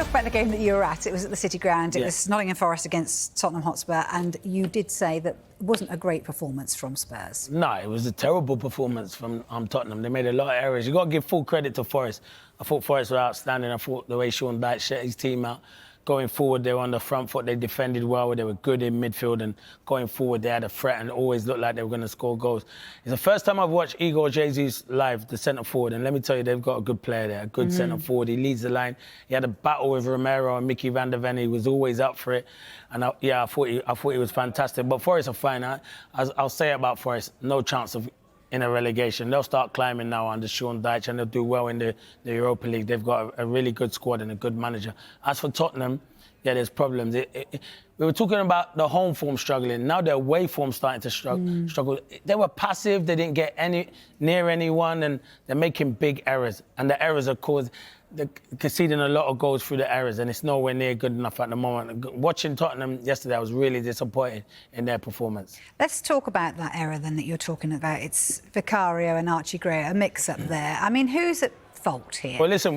talk about the game that you were at. It was at the City Ground. It was Nottingham Forest against Tottenham Hotspur, and you did say that it wasn't a great performance from Spurs. No, it was a terrible performance from Tottenham. They made a lot of errors. You've got to give full credit to Forest. I thought Forest were outstanding. I thought the way Sean Dyche set his team out, going forward, they were on the front foot. They defended well. They were good in midfield, and going forward, they had a threat and always looked like they were going to score goals. It's the first time I've watched Igor Jesus live, the centre forward, and let me tell you, they've got a good player there, a good centre forward. He leads the line. He had a battle with Romero and Mickey van der Ven. He was always up for it, and I thought he was fantastic. But Forest are fine. I'll say about Forest, no chance of in a relegation. They'll start climbing now under Sean Dyche, and they'll do well in the Europa League. They've got a really good squad and a good manager. As for Tottenham, yeah, there's problems. We were talking about the home form struggling. Now their away form starting to struggle. They were passive. They didn't get near anyone, and they're making big errors. And the errors are they're conceding a lot of goals through the errors, and it's nowhere near good enough at the moment. Watching Tottenham yesterday, I was really disappointed in their performance. Let's talk about that error then that you're talking about. It's Vicario and Archie Gray, a mix-up there. I mean, who's at fault here? Well, listen,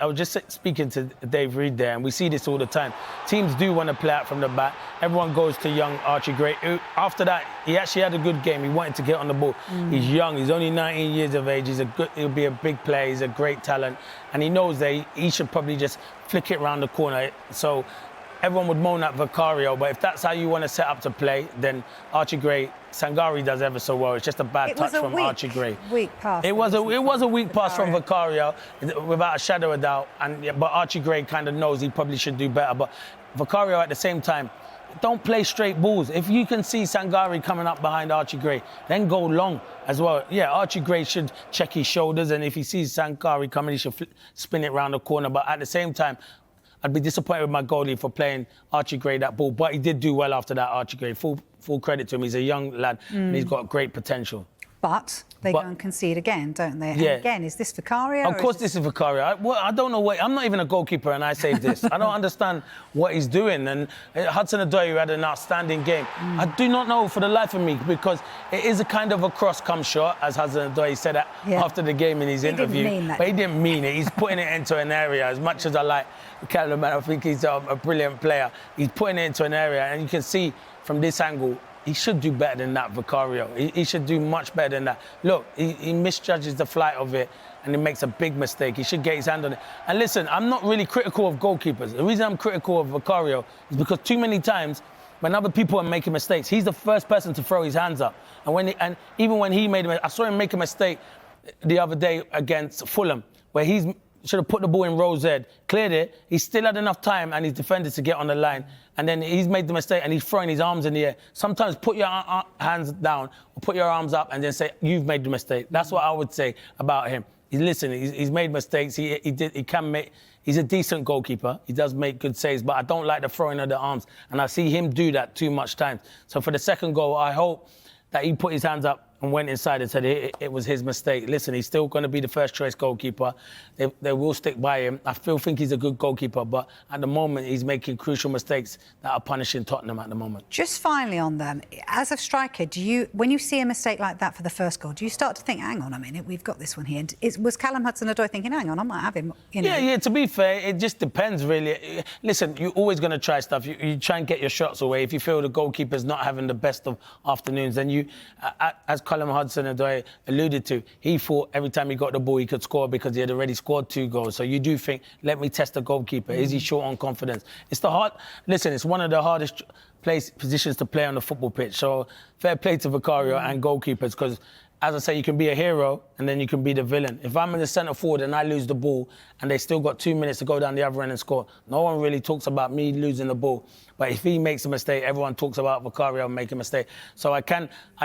I was just speaking to Dave Reed there, and we see this all the time. Teams do want to play out from the back. Everyone goes to young Archie Gray. After that, he actually had a good game. He wanted to get on the ball. He's young. He's only 19 years of age. He'll be a big player. He's a great talent. And he knows that he should probably just flick it around the corner. So everyone would moan at Vicario, but if that's how you want to set up to play, then Archie Gray, Sangari does ever so well. It's just a bad touch from Archie Gray. Weak pass. It was a weak pass from Vicario, without a shadow of doubt. But Archie Gray kind of knows he probably should do better. But Vicario at the same time, don't play straight balls. If you can see Sangari coming up behind Archie Gray, then go long as well. Yeah, Archie Gray should check his shoulders, and if he sees Sangari coming, he should spin it round the corner. But at the same time, I'd be disappointed with my goalie for playing Archie Gray that ball. But he did do well after that, Archie Gray. Full credit to him. He's a young lad, and he's got great potential. But they go and concede again, don't they? Yeah. And again, is this Vicario? Of course this is Vicario. I don't know I'm not even a goalkeeper, and I say this. I don't understand what he's doing. And Hudson-Odoi, who had an outstanding game, I do not know for the life of me, because it is a kind of a cross-come shot, as Hudson-Odoi said after the game in his interview. Didn't mean that. But he didn't mean it. He's putting it into an area. As much as I like Callum, I think he's a brilliant player. He's putting it into an area, and you can see from this angle, he should do better than that, Vicario. He should do much better than that. Look, he misjudges the flight of it, and he makes a big mistake. He should get his hand on it. And listen, I'm not really critical of goalkeepers. The reason I'm critical of Vicario is because too many times, when other people are making mistakes, he's the first person to throw his hands up. And even when he made I saw him make a mistake the other day against Fulham, where he should have put the ball in Rose head, cleared it. He still had enough time and his defenders to get on the line. And then he's made the mistake and he's throwing his arms in the air. Sometimes put your hands down or put your arms up and then say, you've made the mistake. That's what I would say about him. He's made mistakes. He's a decent goalkeeper. He does make good saves, but I don't like the throwing of the arms. And I see him do that too much times. So for the second goal, I hope that he put his hands up and went inside and said it was his mistake. Listen, he's still going to be the first choice goalkeeper. They will stick by him. I still think he's a good goalkeeper, but at the moment he's making crucial mistakes that are punishing Tottenham at the moment. Just finally on them, as a striker, when you see a mistake like that for the first goal, do you start to think, hang on a minute, we've got this one here? Was Callum Hudson-Odoi thinking, hang on, I might have him? Yeah, to be fair, it just depends, really. Listen, you're always going to try stuff. You try and get your shots away. If you feel the goalkeeper's not having the best of afternoons, then you, as Callum Hudson-Odoi alluded to, he thought every time he got the ball he could score because he had already scored 2 goals. So you do think, let me test the goalkeeper. Is he short on confidence? It's one of the hardest positions to play on the football pitch. So fair play to Vicario and goalkeepers, because as I say, you can be a hero and then you can be the villain. If I'm in the centre forward and I lose the ball and they still got 2 minutes to go down the other end and score, no one really talks about me losing the ball. But if he makes a mistake, everyone talks about Vicario making a mistake. So I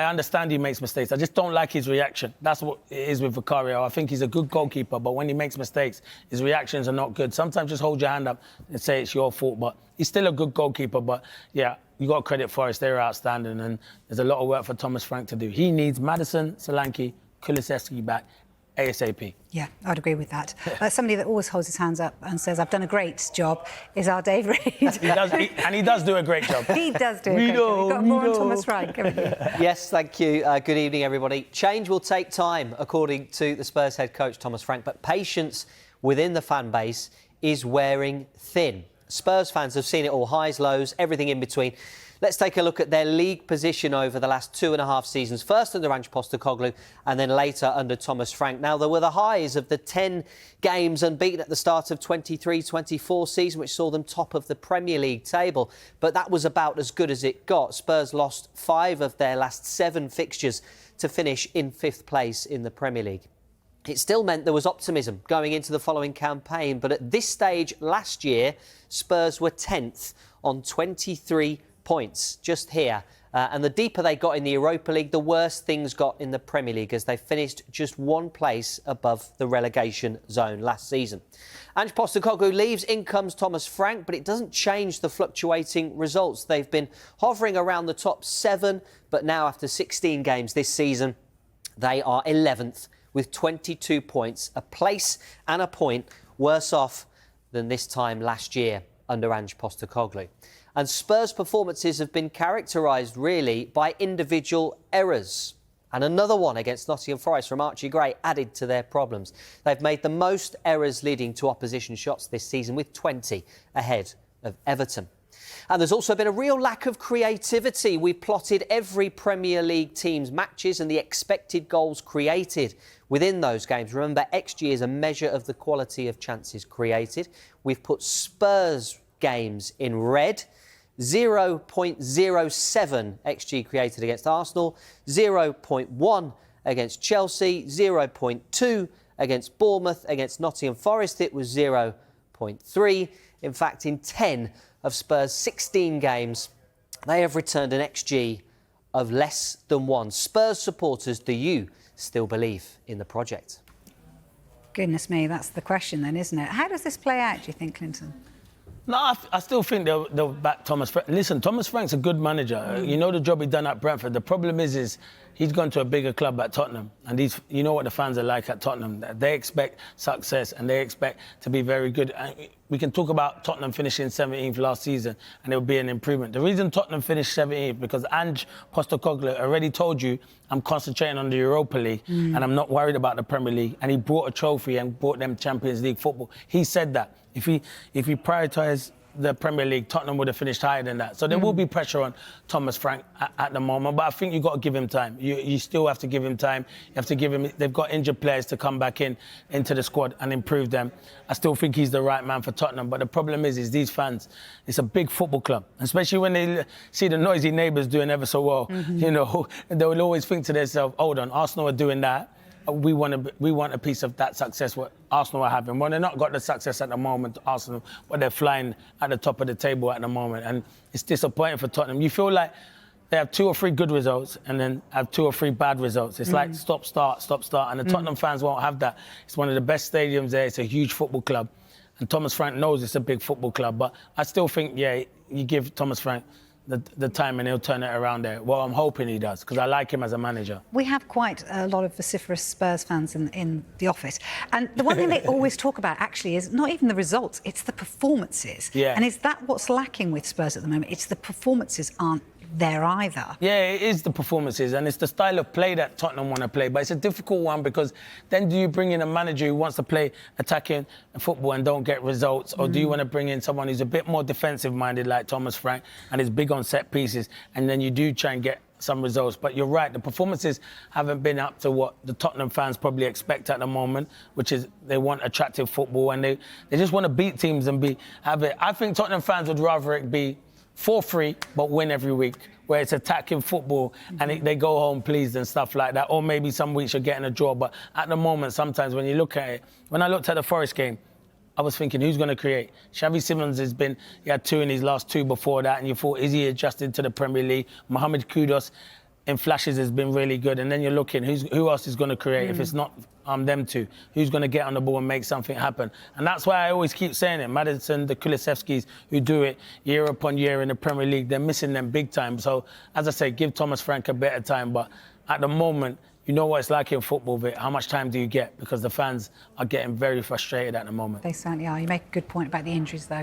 understand he makes mistakes. I just don't like his reaction. That's what it is with Vicario. I think he's a good goalkeeper, but when he makes mistakes, his reactions are not good. Sometimes just hold your hand up and say it's your fault. But he's still a good goalkeeper. But yeah, you got to credit Forest. They're outstanding, and there's a lot of work for Thomas Frank to do. He needs Maddison, Solanke, Kulusevski back ASAP. Yeah, I'd agree with that. Somebody that always holds his hands up and says, I've done a great job, is our Dave Reed. He does do a great job. He does do a great job. You've got more on Thomas Frank, haven't you? Yes, thank you. Good evening, everybody. Change will take time, according to the Spurs head coach, Thomas Frank, but patience within the fan base is wearing thin. Spurs fans have seen it all, highs, lows, everything in between. Let's take a look at their league position over the last 2.5 seasons, first under Ange Postecoglou and then later under Thomas Frank. Now, there were the highs of the 10 games unbeaten at the start of 23-24 season, which saw them top of the Premier League table, but that was about as good as it got. Spurs lost 5 of their last 7 fixtures to finish in 5th place in the Premier League. It still meant there was optimism going into the following campaign, but at this stage last year, Spurs were 10th on 23 points, just here. And the deeper they got in the Europa League, the worse things got in the Premier League, as they finished just 1 place above the relegation zone last season. Ange Postecoglou leaves, in comes Thomas Frank, but it doesn't change the fluctuating results. They've been hovering around the top 7, but now after 16 games this season, they are 11th with 22 points, a place and a point worse off than this time last year under Ange Postecoglou. And Spurs' performances have been characterised, really, by individual errors. And another one against Nottingham Forest from Archie Gray added to their problems. They've made the most errors leading to opposition shots this season, with 20 ahead of Everton. And there's also been a real lack of creativity. We plotted every Premier League team's matches and the expected goals created within those games. Remember, XG is a measure of the quality of chances created. We've put Spurs games in red. 0.07 XG created against Arsenal, 0.1 against Chelsea, 0.2 against Bournemouth. Against Nottingham Forest, it was 0.3. In fact, in 10 of Spurs' 16 games, they have returned an XG of less than 1. Spurs supporters, do you still believe in the project? Goodness me, that's the question then, isn't it? How does this play out, do you think, Clinton? No, I still think they'll back Thomas Frank. Listen, Thomas Frank's a good manager. You know the job he done at Brentford. The problem is he's gone to a bigger club at Tottenham, and you know what the fans are like at Tottenham. They expect success and they expect to be very good. And we can talk about Tottenham finishing 17th last season, and it will be an improvement. The reason Tottenham finished 17th because Ange Postecoglou already told you, I'm concentrating on the Europa League and I'm not worried about the Premier League. And he brought a trophy and brought them Champions League football. He said that. If he prioritised the Premier League, Tottenham would have finished higher than that. So there will be pressure on Thomas Frank at the moment, but I think you've got to give him time. You still have to give him time. You have to give him... They've got injured players to come back into the squad and improve them. I still think he's the right man for Tottenham, but the problem is these fans, it's a big football club, especially when they see the noisy neighbours doing ever so well. You know, they will always think to themselves, hold on, Arsenal are doing that. We want a piece of that success what Arsenal are having. Well, they've not got the success at the moment, Arsenal, but they're flying at the top of the table at the moment. And it's disappointing for Tottenham. You feel like they have 2 or 3 good results and then have 2 or 3 bad results. It's like stop, start. And the Tottenham fans won't have that. It's one of the best stadiums there. It's a huge football club. And Thomas Frank knows it's a big football club. But I still think, yeah, you give Thomas Frank the time and he'll turn it around there. Well, I'm hoping he does, because I like him as a manager. We have quite a lot of vociferous Spurs fans in the office. And the one thing they always talk about, actually, is not even the results, it's the performances. Yeah. And is that what's lacking with Spurs at the moment? It's the performances aren't there either. Yeah, it is the performances and it's the style of play that Tottenham want to play. But it's a difficult one because then do you bring in a manager who wants to play attacking football and don't get results? Or do you want to bring in someone who's a bit more defensive-minded like Thomas Frank and is big on set pieces, and then you do try and get some results? But you're right, the performances haven't been up to what the Tottenham fans probably expect at the moment, which is they want attractive football and they just want to beat teams and have it. I think Tottenham fans would rather it be 4-3, but win every week, where it's attacking football and they go home pleased and stuff like that. Or maybe some weeks you're getting a draw. But at the moment, sometimes when you look at it, when I looked at the Forest game, I was thinking, who's going to create? Xavi Simons he had 2 in his last 2 before that, and you thought, is he adjusted to the Premier League? Mohamed Kudus, in flashes, has been really good. And then you're looking, who else is going to create if it's not them two? Who's going to get on the ball and make something happen? And that's why I always keep saying it. Maddison, the Kulusevskis, who do it year upon year in the Premier League, they're missing them big time. So, as I say, give Thomas Frank a better time. But at the moment, you know what it's like in football, Vic. How much time do you get? Because the fans are getting very frustrated at the moment. They certainly are. You make a good point about the injuries, though.